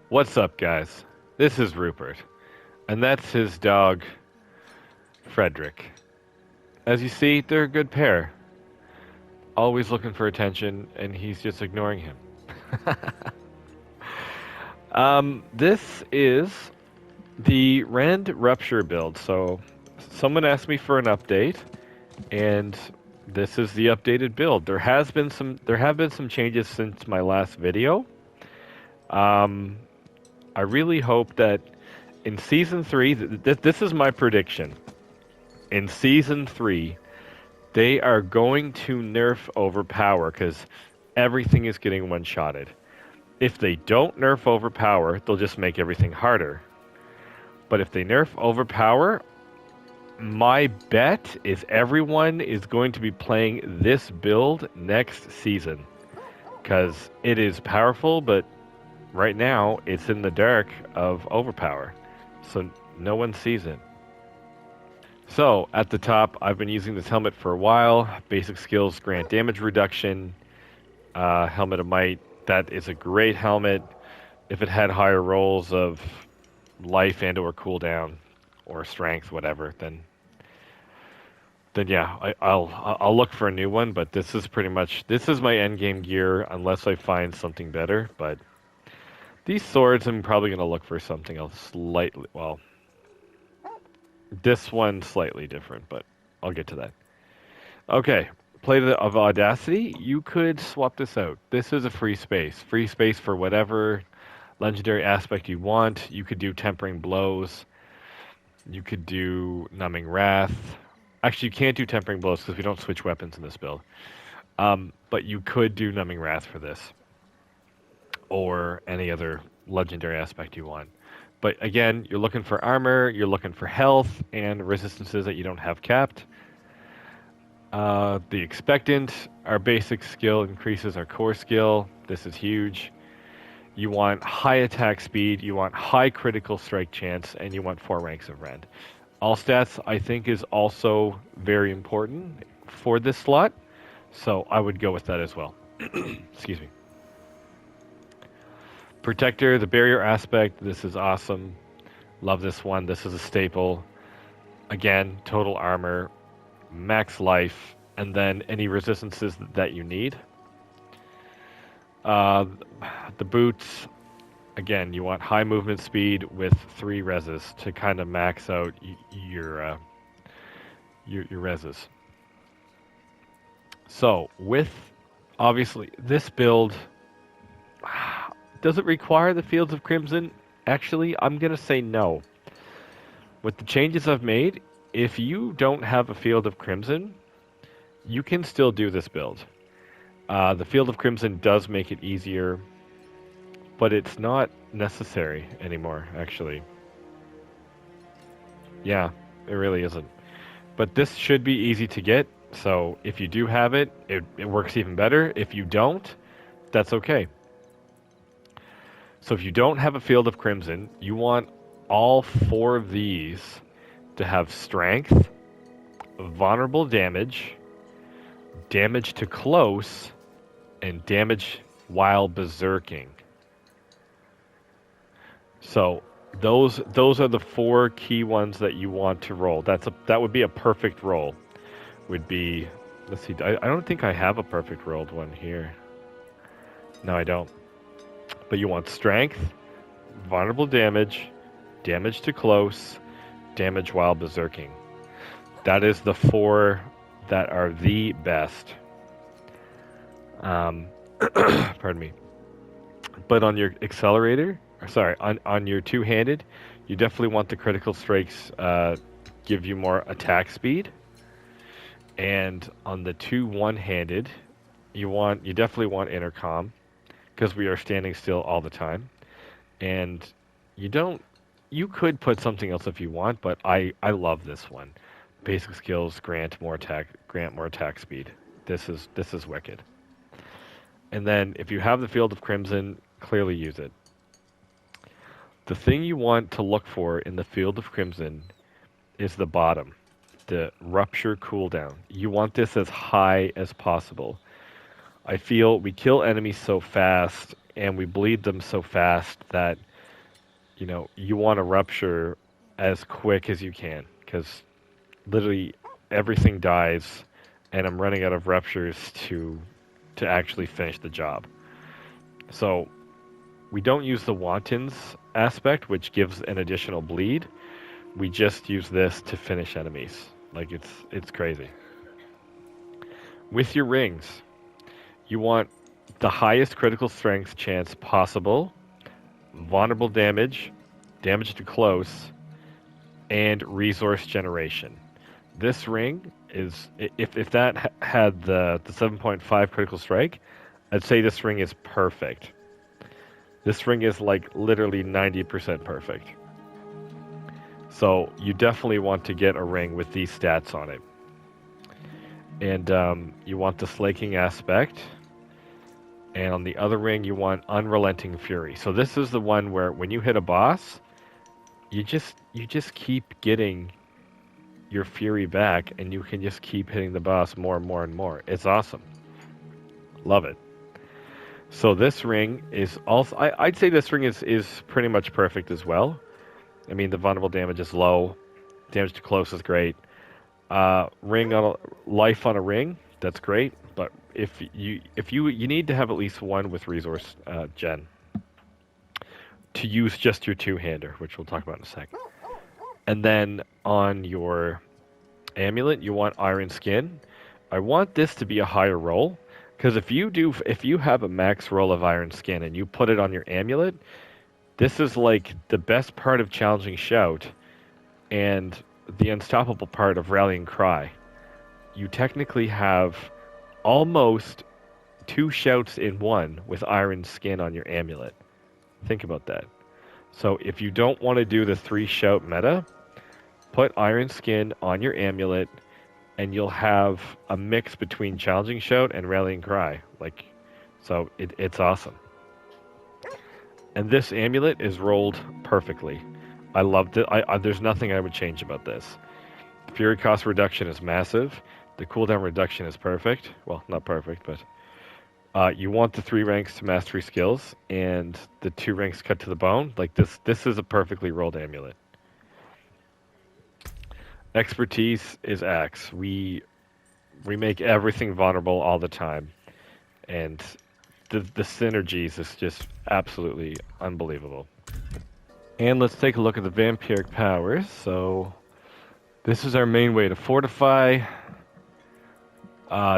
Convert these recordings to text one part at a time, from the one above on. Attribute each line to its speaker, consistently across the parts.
Speaker 1: What's up, guys? This is Rupert, and that's his dog, Frederick. As you see, they're a good pair. Always looking for attention, and he's just ignoring him. This is the Rend Rupture build. So, someone asked me for an update, and this is the updated build. There have been some changes since my last video. Um, I really hope that in season 3, this is my prediction. In season 3, they are going to nerf overpower because everything is getting one-shotted. If they don't nerf overpower, they'll just make everything harder. But if they nerf overpower, my bet is everyone is going to be playing this build next season. Because it is powerful, but right now it's in the dark of overpower. So no one sees it. So, at the top, I've been using this helmet for a while. Basic skills grant damage reduction. Helmet of Might, that is a great helmet. If it had higher rolls of life and or cooldown or strength, whatever, then yeah, I'll look for a new one. But this is my end game gear unless I find something better. But these swords, I'm probably gonna look for something else slightly. Well, this one's slightly different, but I'll get to that. Okay, Plate of Audacity, you could swap this out. This is a free space. Free space for whatever legendary aspect you want. You could do Tempering Blows. You could do Numbing Wrath. Actually, you can't do Tempering Blows because we don't switch weapons in this build. But you could do Numbing Wrath for this. Or any other legendary aspect you want. But again, you're looking for armor, you're looking for health, and resistances that you don't have capped. The Expectant, our basic skill increases our core skill. This is huge. You want high attack speed, you want high critical strike chance, and you want 4 ranks of Rend. All stats, I think, is also very important for this slot, so I would go with that as well. Excuse me. Protector, the barrier aspect, this is awesome. Love this one. This is a staple. Again, total armor, max life, and then any resistances that you need. The boots, again, you want high movement speed with 3 reses to kind of max out your reses. So, with, obviously, this build, does it require the Fields of Crimson? Actually, I'm going to say no. With the changes I've made, if you don't have a Field of Crimson, you can still do this build. The Field of Crimson does make it easier, but it's not necessary anymore, actually. Yeah, it really isn't. But this should be easy to get, so if you do have it, it works even better. If you don't, that's okay. So if you don't have a Field of Crimson, you want all 4 of these to have strength, vulnerable damage, damage to close, and damage while berserking. So those are the 4 key ones that you want to roll. That would be a perfect roll. Would be, let's see, I don't think I have a perfect rolled one here. No, I don't. But you want strength, vulnerable damage, damage to close, damage while berserking. That is the 4 that are the best. Pardon me. But on your accelerator, on your 2-handed, you definitely want the critical strikes give you more attack speed. And on the 2 one-handed, you definitely want intercom, because we are standing still all the time. And you could put something else if you want, but I love this one. Basic skills grant more attack speed. This is wicked. And then if you have the Field of Crimson, clearly use it. The thing you want to look for in the Field of Crimson is the bottom, the Rupture cooldown. You want this as high as possible. I feel we kill enemies so fast, and we bleed them so fast that, you want to rupture as quick as you can, because literally everything dies, and I'm running out of ruptures to actually finish the job. So we don't use the wantons aspect, which gives an additional bleed. We just use this to finish enemies. Like, it's crazy. With your rings, you want the highest critical strength chance possible, vulnerable damage, damage to close, and resource generation. This ring is, if that had the 7.5 critical strike, I'd say this ring is perfect. This ring is like literally 90% perfect. So you definitely want to get a ring with these stats on it. And you want the slaking aspect. And on the other ring, you want unrelenting fury. So this is the one where when you hit a boss, you just keep getting your fury back, and you can just keep hitting the boss more and more and more. It's awesome. Love it. So this ring is also, I'd say this ring is pretty much perfect as well. I mean, the vulnerable damage is low. Damage to close is great. Ring on life on a ring, that's great. But if you need to have at least one with resource gen to use just your two-hander, which we'll talk about in a second. And then on your amulet, you want iron skin. I want this to be a higher roll, because if you have a max roll of iron skin and you put it on your amulet, this is like the best part of challenging shout and the unstoppable part of rallying cry. You technically have almost 2 shouts in one with iron skin on your amulet. Think about that. So if you don't want to do the 3 shout meta, put iron skin on your amulet, and you'll have a mix between challenging shout and rallying cry. So it's awesome. And this amulet is rolled perfectly. I loved it. There's nothing I would change about this. The fury cost reduction is massive. The cooldown reduction is perfect. Well, not perfect, but you want the 3 ranks to mastery skills and the 2 ranks cut to the bone. Like this is a perfectly rolled amulet. Expertise is axe. We make everything vulnerable all the time, and the synergies is just absolutely unbelievable. And let's take a look at the vampiric powers. So this is our main way to fortify.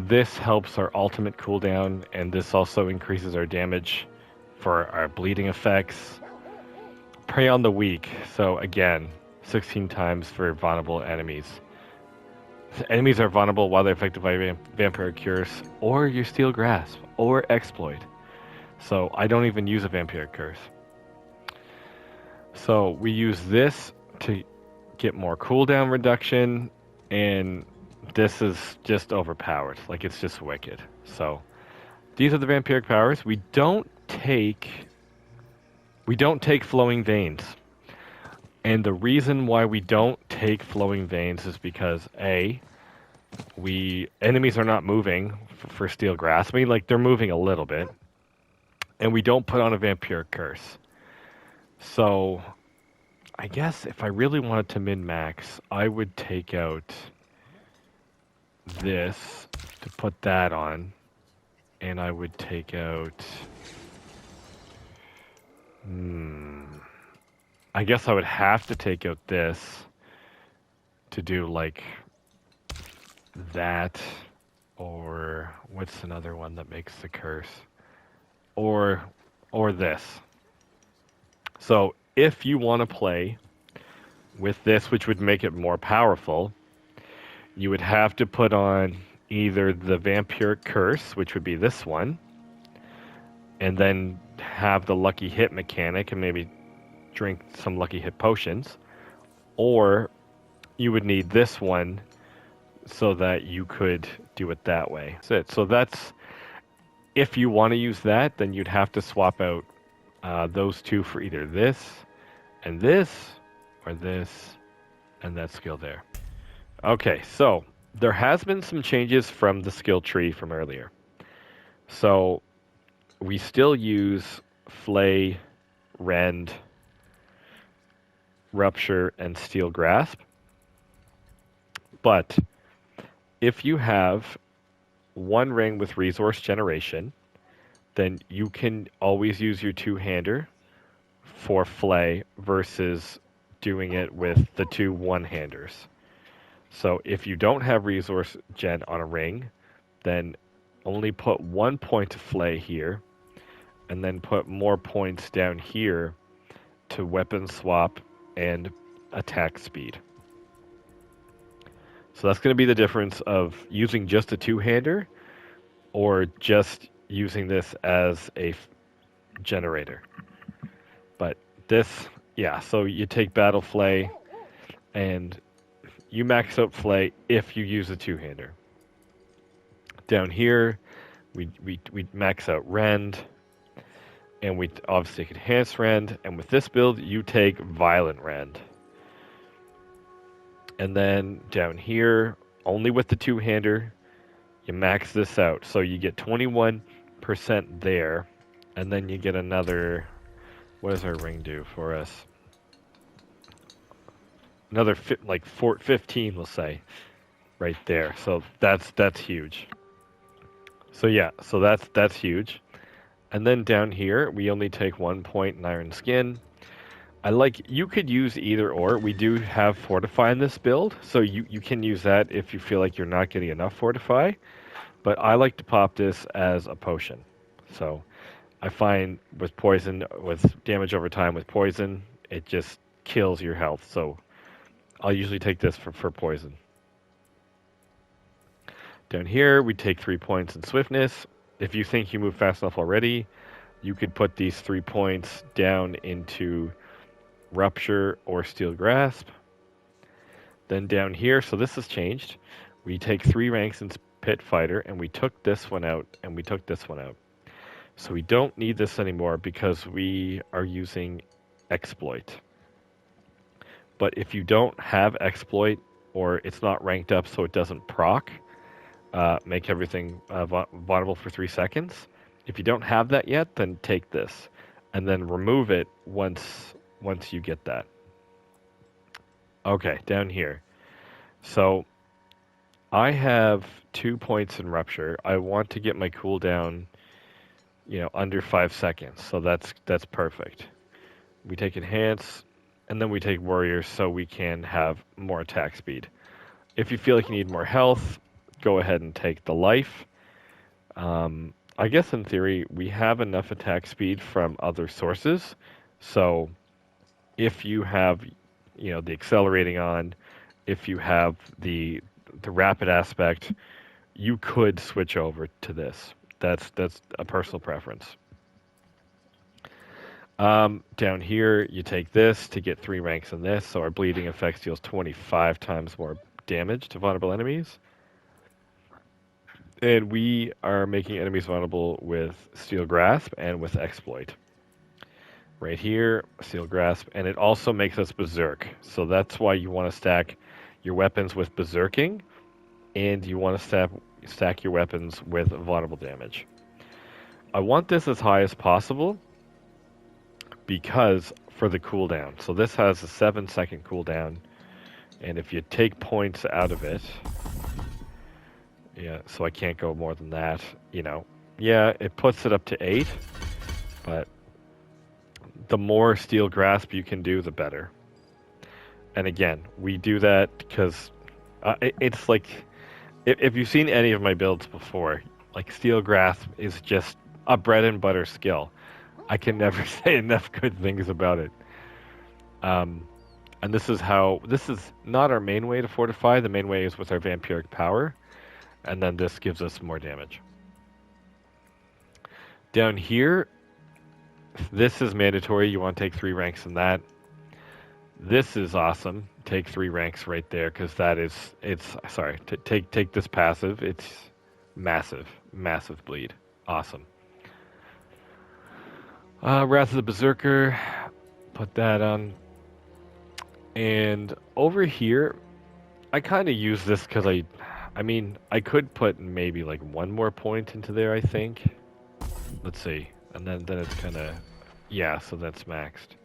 Speaker 1: This helps our ultimate cooldown, and this also increases our damage for our bleeding effects. Prey on the weak. So again, 16 times for vulnerable enemies. Enemies are vulnerable while they're affected by vampiric curse, or your steel grasp, or exploit. So I don't even use a vampiric curse. So we use this to get more cooldown reduction, and this is just overpowered. Like, it's just wicked. So these are the vampiric powers. We don't take flowing veins. And the reason why we don't take flowing veins is because enemies are not moving for steel grasp. I mean, like, they're moving a little bit. And we don't put on a vampiric curse. So I guess if I really wanted to min-max, I would take out this to put that on. And I would take out... I guess I would have to take out this to do, like, that, or what's another one that makes the curse? Or this. So if you want to play with this, which would make it more powerful, you would have to put on either the Vampiric Curse, which would be this one, and then have the lucky hit mechanic and maybe drink some lucky hit potions, or you would need this one so that you could do it that way. That's it. So that's, if you want to use that, then you'd have to swap out those two for either this, or this, and that skill there. Okay, so there has been some changes from the skill tree from earlier. So we still use Flay, Rend, Rupture, and Steel Grasp. But if you have one ring with resource generation, then you can always use your two-hander for Flay versus doing it with the two one-handers. So if you don't have resource gen on a ring, then only put 1 point of Flay here, and then put more points down here to weapon swap and attack speed. So that's going to be the difference of using just a two-hander or just using this as a generator. But this, yeah, so you take Battle Flay and you max out Flay if you use a two-hander. Down here, we max out Rend, and we obviously take Enhanced Rend, and with this build, you take Violent Rend. And then down here, only with the two-hander, you max this out. So you get 21% there, and then you get another, what does our ring do for us? Another 15, let's say, right there. So that's huge. So yeah, so that's huge. And then down here, we only take 1 point in Iron Skin. You could use either or. We do have Fortify in this build, so you can use that if you feel like you're not getting enough Fortify. But I like to pop this as a potion. So I find with poison, with damage over time with poison, it just kills your health. So I'll usually take this for poison. Down here, we take 3 points in Swiftness. If you think you move fast enough already, you could put these 3 points down into Rupture or Steel Grasp. Then down here, so this has changed. We take 3 ranks in Pit Fighter, and we took this one out, and we took this one out. So we don't need this anymore because we are using Exploit. But if you don't have Exploit, or it's not ranked up so it doesn't proc, make everything vulnerable for 3 seconds. If you don't have that yet, then take this, and then remove it once you get that. Okay, down here. So I have 2 points in Rupture. I want to get my cooldown, under 5 seconds. So that's perfect. We take Enhance, and then we take Warrior so we can have more attack speed. If you feel like you need more health, go ahead and take the Life. I guess in theory, we have enough attack speed from other sources. So if you have, the accelerating on, if you have the rapid aspect, you could switch over to this. That's a personal preference. Down here, you take this to get 3 ranks in this. So our bleeding effects deals 25 times more damage to vulnerable enemies. And we are making enemies vulnerable with Steel Grasp and with Exploit. Right here, Steel Grasp, and it also makes us Berserk. So that's why you want to stack your weapons with Berserking, and you want to stack your weapons with vulnerable damage. I want this as high as possible because for the cooldown. So this has a 7-second cooldown, and if you take points out of it, yeah, so I can't go more than that, Yeah, it puts it up to 8, but the more Steel Grasp you can do, the better. And again, we do that because it's like, if you've seen any of my builds before, like Steel Grasp is just a bread and butter skill. I can never say enough good things about it. And this is not our main way to fortify. The main way is with our Vampiric power. And then this gives us more damage. Down here, this is mandatory. You want to take 3 ranks in that. This is awesome. Take 3 ranks right there because take this passive. It's massive bleed. Awesome. Wrath of the Berserker. Put that on. And over here, I kind of use this because I could put maybe like 1 more point into there, I think. Let's see. And then it's kind of Yeah, so that's maxed.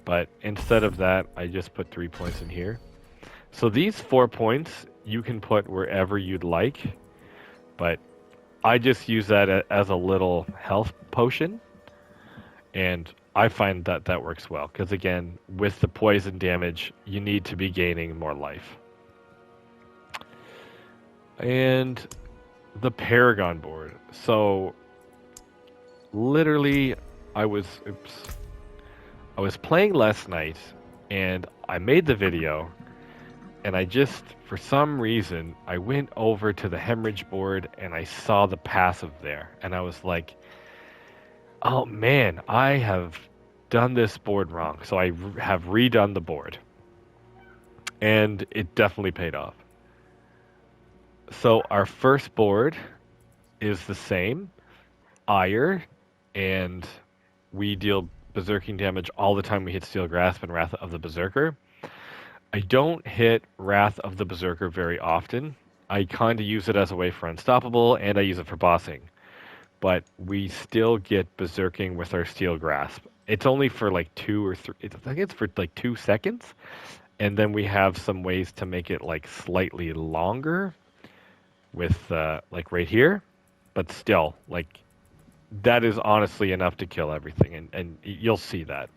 Speaker 1: But instead of that, I just put 3 points in here. So these 4 points you can put wherever you'd like, but I just use that as a little health potion, and I find that that works well because again, with the poison damage, you need to be gaining more life. And the Paragon board. So literally, oops, I was playing last night, and I made the video, and I just, for some reason, I went over to the hemorrhage board and I saw the passive there, and I was like, oh man, I have done this board wrong. So I have redone the board, and it definitely paid off. So our first board is the same, Ire, and we deal berserking damage all the time we hit Steel Grasp and Wrath of the Berserker. I don't hit Wrath of the Berserker very often. I kind of use it as a way for Unstoppable, and I use it for bossing. But we still get berserking with our Steel Grasp. It's only for like 2 or 3, I think it's for like 2 seconds. And then we have some ways to make it like slightly longer with like right here. But still, like that is honestly enough to kill everything. And you'll see that.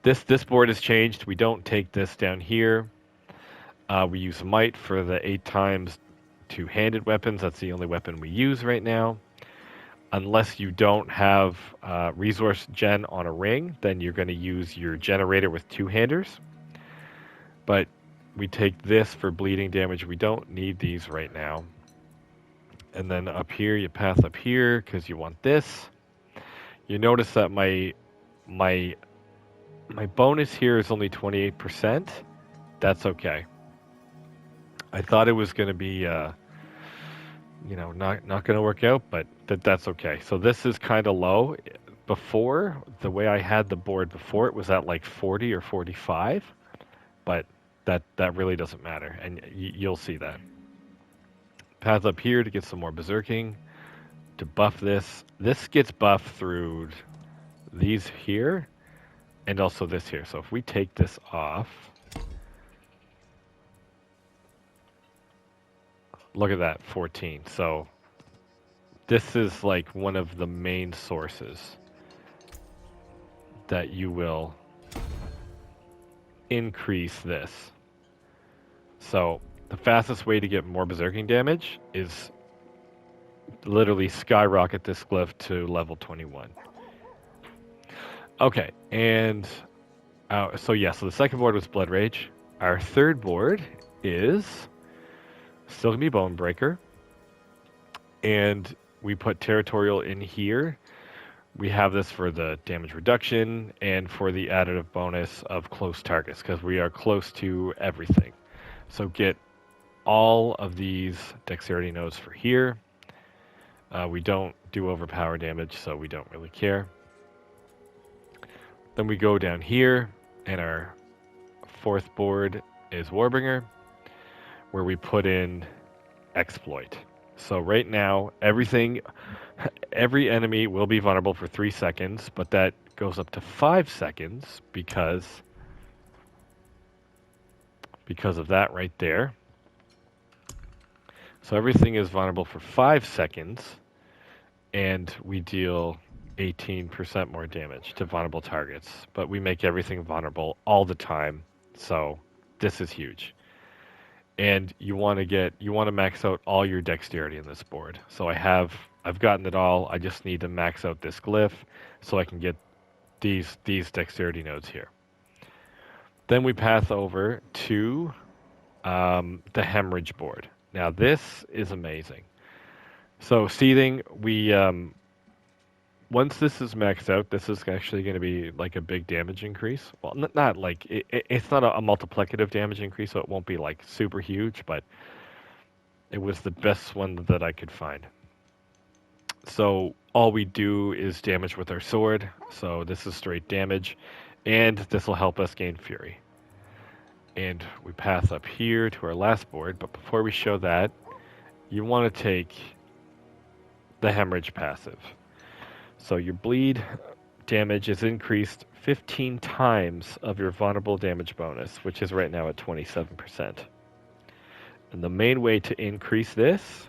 Speaker 1: This board has changed. We don't take this down here. We use Might for the 8 times two-handed weapons. That's the only weapon we use right now. Unless you don't have resource gen on a ring, then you're going to use your generator with two-handers. But we take this for bleeding damage. We don't need these right now. And then up here, you pass up here because you want this. You notice that my bonus here is only 28%. That's okay. I thought it was going to be, not going to work out, but that's okay. So this is kind of low. Before, the way I had the board before, it was at like 40 or 45, but that really doesn't matter, and you'll see that. Path up here to get some more berserking, to buff this. This gets buffed through these here, and also this here. So if we take this off, look at that, 14. So this is like one of the main sources that you will increase this. So the fastest way to get more berserking damage is literally skyrocket this glyph to level 21. Okay, and so the second board was Blood Rage. Our third board is still gonna be Bone Breaker, and we put Territorial in here. We have this for the damage reduction and for the additive bonus of close targets because we are close to everything. So get all of these dexterity nodes for here. We don't do overpower damage, so we don't really care. Then we go down here, and our fourth board is Warbringer, where we put in Exploit. So right now, every enemy will be vulnerable for 3 seconds, but that goes up to 5 seconds because of that right there. So everything is vulnerable for 5 seconds, and we deal 18% more damage to vulnerable targets. But we make everything vulnerable all the time, so this is huge. And you want to max out all your dexterity in this board. So I've gotten it all. I just need to max out this glyph so I can get these dexterity nodes here. Then we pass over to the hemorrhage board. Now this is amazing. So seething, we once this is maxed out, this is actually going to be like a big damage increase. Well, not like it's not a multiplicative damage increase, so it won't be like super huge, but it was the best one that I could find. So all we do is damage with our sword. So this is straight damage, and this will help us gain fury. And we pass up here to our last board, but before we show that, you want to take the hemorrhage passive. So your bleed damage is increased 15 times of your vulnerable damage bonus, which is right now at 27%. And the main way to increase this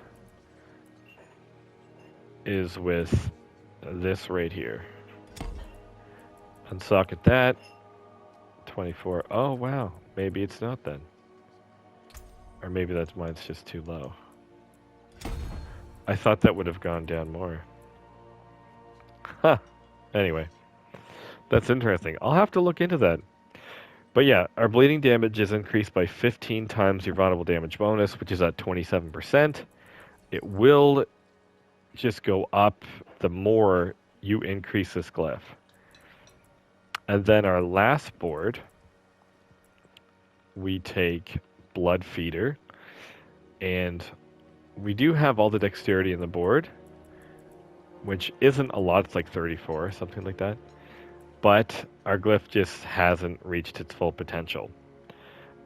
Speaker 1: is with this right here. Unsocket that. 24. Oh, wow. Maybe it's not then. Or maybe that's mine's just too low. I thought that would have gone down more. Huh. Anyway. That's interesting. I'll have to look into that. But yeah, our bleeding damage is increased by 15 times your vulnerable damage bonus, which is at 27%. It will just go up the more you increase this glyph. And then our last board, we take Blood Feeder, and we do have all the dexterity in the board, which isn't a lot. It's like 34, something like that. But our glyph just hasn't reached its full potential.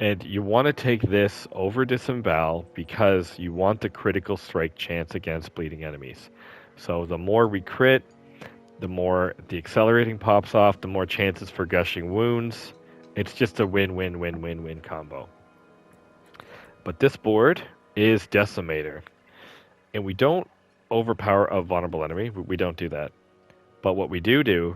Speaker 1: And you want to take this over Disembowel because you want the critical strike chance against bleeding enemies. So the more we crit, the more the accelerating pops off, the more chances for gushing wounds. It's just a win-win-win-win-win combo. But this board is Decimator. And we don't overpower a vulnerable enemy. We don't do that. But what we do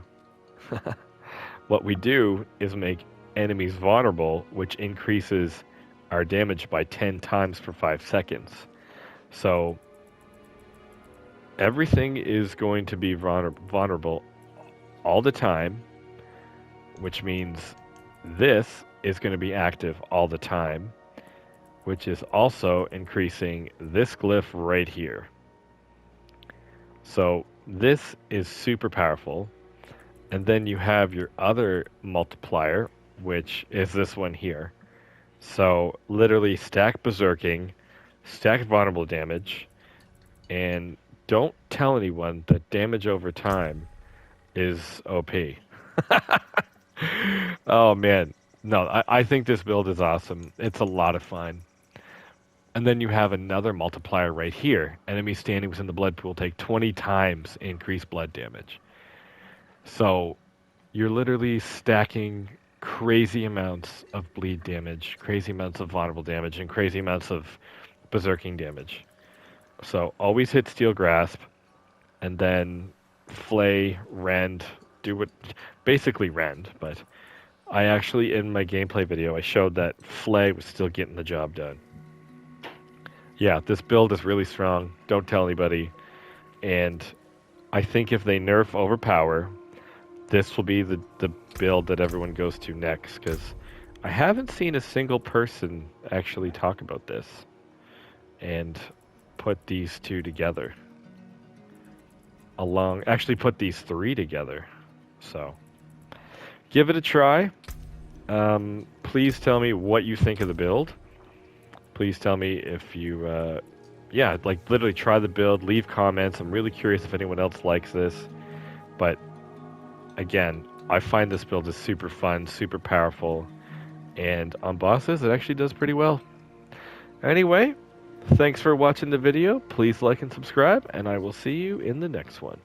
Speaker 1: is make enemies vulnerable, which increases our damage by 10 times for 5 seconds. So everything is going to be vulnerable all the time, which means this is going to be active all the time, which is also increasing this glyph right here. So this is super powerful. And then you have your other multiplier, which is this one here. So literally stack berserking, stack vulnerable damage, and don't tell anyone that damage over time is OP. Oh man, no, I think this build is awesome. It's a lot of fun. And then you have another multiplier right here. Enemies standing within the blood pool take 20 times increased blood damage. So you're literally stacking crazy amounts of bleed damage, crazy amounts of vulnerable damage, and crazy amounts of berserking damage. So always hit Steel Grasp, and then Flay, Rend, do what, basically Rend, but I actually, in my gameplay video, I showed that Flay was still getting the job done. Yeah, this build is really strong. Don't tell anybody. And I think if they nerf Overpower, this will be the build that everyone goes to next, because I haven't seen a single person actually talk about this and put these two together. Actually put these three together. So, give it a try. Please tell me what you think of the build. Please tell me if you, literally try the build, leave comments. I'm really curious if anyone else likes this. But, again, I find this build is super fun, super powerful, and on bosses, it actually does pretty well. Anyway, thanks for watching the video. Please like and subscribe, and I will see you in the next one.